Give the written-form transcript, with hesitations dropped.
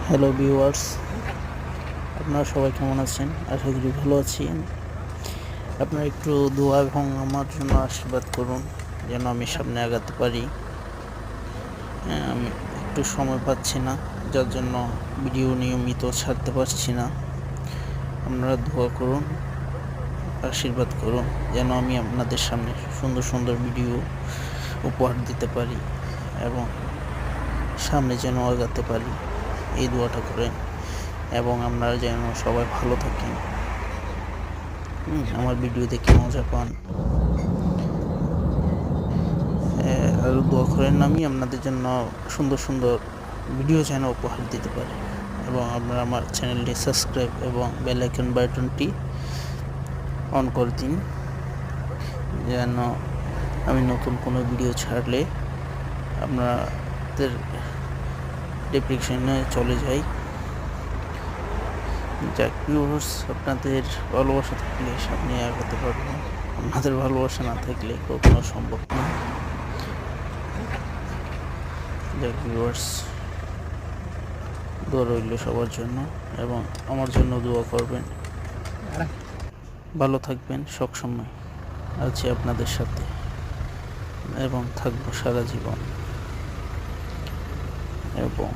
Hello viewers, আপনারা সবাই কেমন আছেন? আশা করি ভালো আছেন। আপনারা একটু দোয়া এবং আমার জন্য আশীর্বাদ করুন যেন আমি সামনে আগাতে পারি। আমি একটু সময় পাচ্ছি না, যার জন্য ভিডিও নিয়মিত ছাড়তে পারছি না। আপনারা দোয়া করুন, আশীর্বাদ করুন যেন আমি আপনাদের সামনে সুন্দর সুন্দর ভিডিও উপহার দিতে পারি এবং সামনে যেন আগাতে পারি, এই দোয়াটা করেন। এবং আপনারা যেন সবাই ভালো থাকেন, আমার ভিডিও দেখে মজা পান। আরও দোয়া করেন আমি আপনাদের জন্য সুন্দর সুন্দর ভিডিও যেন উপহার দিতে পারি। এবং আপনারা আমার চ্যানেলটি সাবস্ক্রাইব এবং বেল আইকন বাটনটি অন করে দিন যেন আমি নতুন কোনো ভিডিও ছাড়লে আপনাদের নোটিফিকেশনে চলে যায়। যাক ভিউয়ার্স, আপনাদের ভালোবাসা থাকলে সামনে আগাতে পারবো, আপনাদের ভালোবাসা না থাকলে কখনো সম্ভব না। যাক ভিউয়ার্স, দোয়া রইল সবার জন্য এবং আমার জন্য দোয়া করবেন। ভালো থাকবেন, সবসময় আছি আপনাদের সাথে এবং থাকবো সারা জীবন। এবং